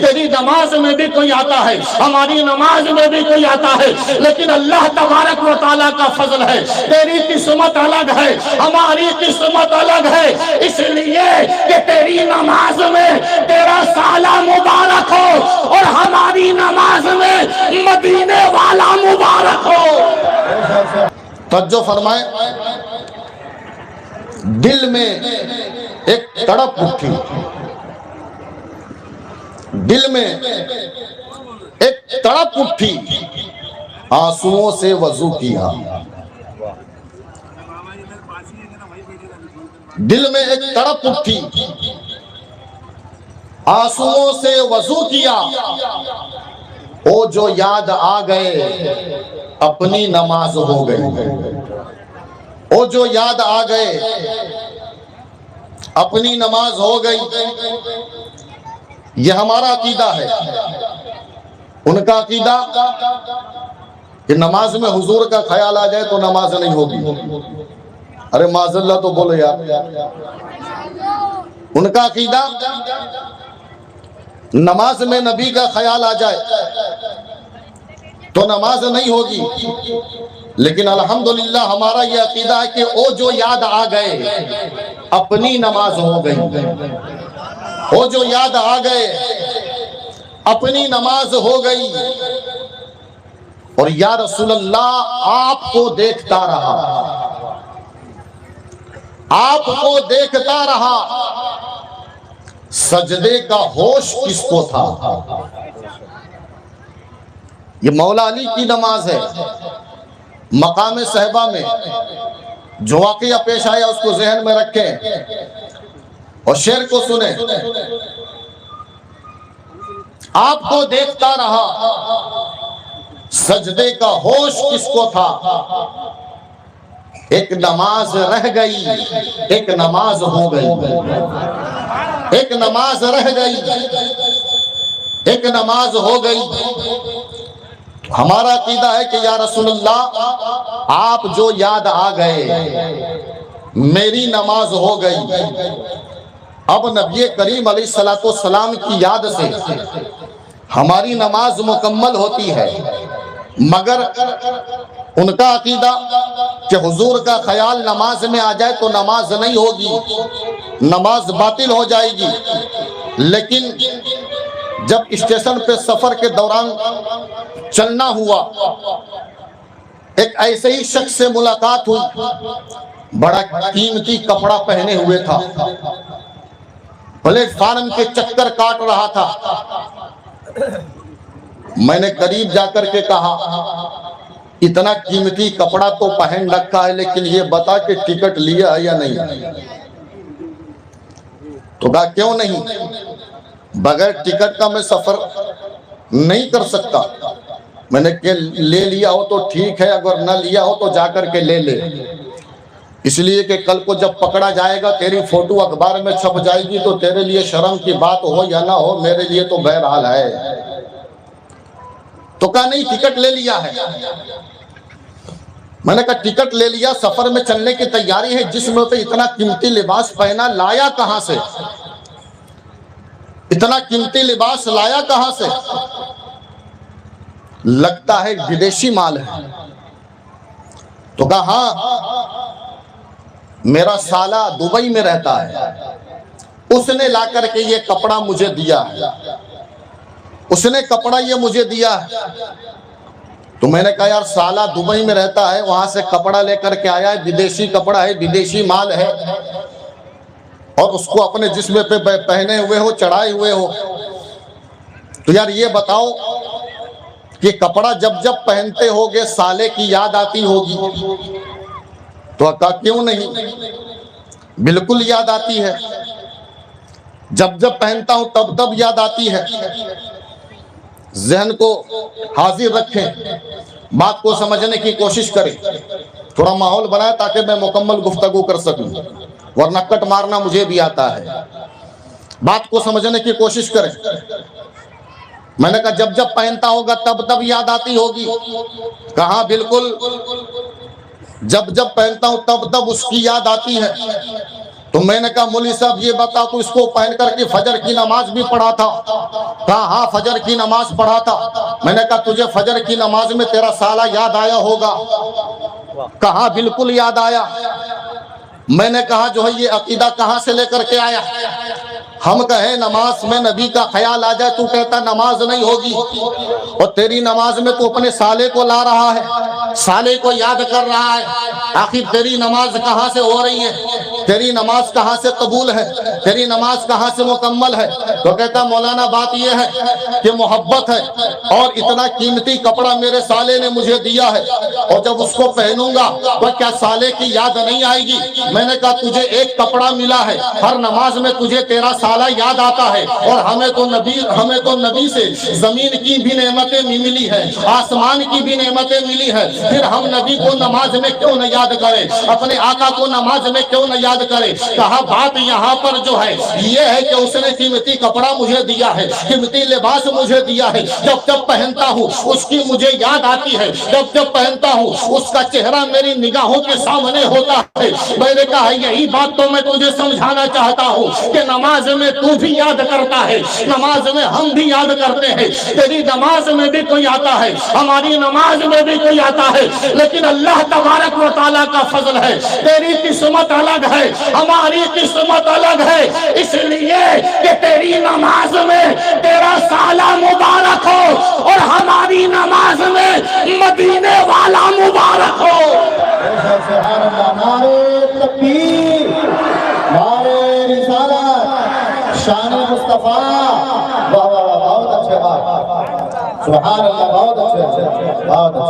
तेरी नमाज में भी कोई आता है, हमारी नमाज में भी कोई आता है, लेकिन अल्लाह तबारक व तआला का फजल है, तेरी किस्मत अलग है, हमारी किस्मत अलग है, इसलिए कि तेरी नमाज में तेरा साला मुबारक हो और हमारी नमाज में मदीने वाला मुबारक हो। तवज्जो फरमाए, दिल में एक तड़प उठी, दिल में एक तड़प उठी, आंसुओं से वजू किया। दिल में एक तड़प उठी, आंसुओं से वजू किया, ओ जो याद आ गए अपनी नमाज हो गई, ओ जो याद आ गए अपनी नमाज हो गई। यह हमारा अकीदा है। उनका अकीदा कि नमाज में हुजूर का ख्याल आ जाए तो नमाज नहीं होगी। अरे माज़ल्लाह तो बोलो यार। उनका अकीदा नमाज में नबी का ख्याल आ जाए तो नमाज नहीं होगी। लेकिन अल्हम्दुलिल्लाह हमारा यह अकीदा है कि ओ जो याद आ गए अपनी नमाज हो गई, ओ जो याद आ गए अपनी नमाज हो गई। और या रसूलल्लाह आपको देखता रहा, आपको देखता रहा, सजदे का होश किसको था? ये मौला अली की नमाज है। मकाम सहबा में जो वाकया पेश आया उसको जहन में रखें और शेर को सुने। आपको देखता रहा, सजदे का होश किसको था? एक नमाज रह गई, एक नमाज हो गई। एक नमाज रह गई, एक नमाज हो गई। हमारा अकीदा है कि या रसूलल्लाह आप जो याद आ गए मेरी नमाज हो गई। अब नबी करीम अलैहिस्सलाम की याद से हमारी नमाज मुकम्मल होती है। मगर उनका अकीदा कि हुजूर का ख्याल नमाज में आ जाए तो नमाज नहीं होगी, नमाज बातिल हो जाएगी। लेकिन जब स्टेशन पे सफर के दौरान चलना हुआ, एक ऐसे ही शख्स से मुलाकात हुई, बड़ा कीमती कपड़ा पहने हुए था, प्लेटफार्म के चक्कर काट रहा था। मैंने करीब जाकर के कहा, इतना कीमती कपड़ा तो पहन रखा है, लेकिन ये बता कि टिकट लिया है या नहीं? तो कहा क्यों नहीं, बगैर टिकट का मैं सफर नहीं कर सकता। मैंने के ले लिया हो तो ठीक है, अगर न लिया हो तो जाकर के ले ले, इसलिए कि कल को जब पकड़ा जाएगा तेरी फोटो अखबार में छप जाएगी तो तेरे लिए शर्म की बात हो या ना हो, मेरे लिए तो बहरहाल है। तो कहा नहीं, टिकट ले लिया है। मैंने कहा टिकट ले लिया, सफर में चलने की तैयारी है, जिसमें पे इतना कीमती लिबास पहना, लाया कहां से? इतना कीमती लिबास लाया कहां से? लगता है विदेशी माल है। तो कहा हाँ, मेरा साला दुबई में रहता है, उसने लाकर के ये कपड़ा मुझे दिया है, उसने कपड़ा ये मुझे दिया है। तो मैंने कहा यार साला दुबई में रहता है, वहां से कपड़ा लेकर के आया है, विदेशी कपड़ा है, विदेशी माल है, और उसको अपने जिस्म पे पहने हुए हो, चढ़ाए हुए हो। तो यार ये बताओ कि कपड़ा जब जब पहनते होगे साले की याद आती होगी? तो कहा क्यों नहीं, बिल्कुल याद आती है, जब जब पहनता हूं तब तब याद आती है। जहन को हाजिर रखें, बात को समझने की कोशिश करें, थोड़ा माहौल बनाए ताकि मैं मुकम्मल गुफ्तगू कर सकूं, वरना कट मारना मुझे भी आता है। बात को समझने की कोशिश करें। मैंने कहा जब जब पहनता होगा तब तब याद आती होगी। कहा बिल्कुल, जब जब पहनता हूं तब तब उसकी याद आती है। तो मैंने कहा मौलवी साहब ये बता, तो इसको पहन करके फजर की नमाज भी पढ़ा था? कहा हाँ फजर की नमाज पढ़ा था। मैंने कहा तुझे फजर की नमाज में तेरा साला याद आया होगा? कहा बिल्कुल याद आया। मैंने कहा जो है ये अकीदा कहाँ से लेकर के आया? हम कहे नमाज में नबी का ख्याल आ जाए, तू कहता नमाज नहीं होगी। और तेरी नमाज में तू अपने साले को ला रहा है, साले को याद कर रहा है। आखिर तेरी नमाज कहाँ से हो रही है? तेरी नमाज कहाँ से कबूल है? तेरी नमाज कहाँ से मुकम्मल है? तो कहता मौलाना बात यह है कि मोहब्बत है और इतना कीमती कपड़ा मेरे साले ने मुझे दिया है, और जब उसको पहनूंगा तो क्या साले की याद नहीं आएगी? मैंने कहा तुझे एक कपड़ा मिला है, हर नमाज में तुझे तेरा साला याद आता है, और हमें तो नबी से जमीन की भी नेमतें मिली है, आसमान की भी नेमतें मिली है, फिर हम नबी को नमाज में क्यों न याद करें? अपने आका को नमाज में क्यों न याद करें? कहा बात यहाँ पर जो है ये है कि उसने कीमती कपड़ा मुझे दिया है, कीमती लिबास मुझे दिया है, जब जब पहनता हूँ उसकी मुझे याद आती है, जब जब पहनता हूँ उसका चेहरा मेरी निगाहों के सामने होता है। मैंने कहा यही बात तो मैं तुझे समझाना चाहता हूँ कि नमाज में तू भी याद करता है, नमाज में हम भी याद करते हैं, तेरी नमाज में भी कोई आता है, हमारी नमाज में भी कोई आता है, लेकिन अल्लाह तबारक व तआला का फजल है, तेरी किस्मत अलग है, हमारी किस्मत अलग है, इसलिए कि तेरी नमाज में तेरा साला मुबारक हो और हमारी नमाज में मदीने वाला मुबारक हो। शान मुस्तफा, वाह वाह वाह, बहुत अच्छे बात, सुभान अल्लाह, बहुत अच्छे, बहुत अच्छे।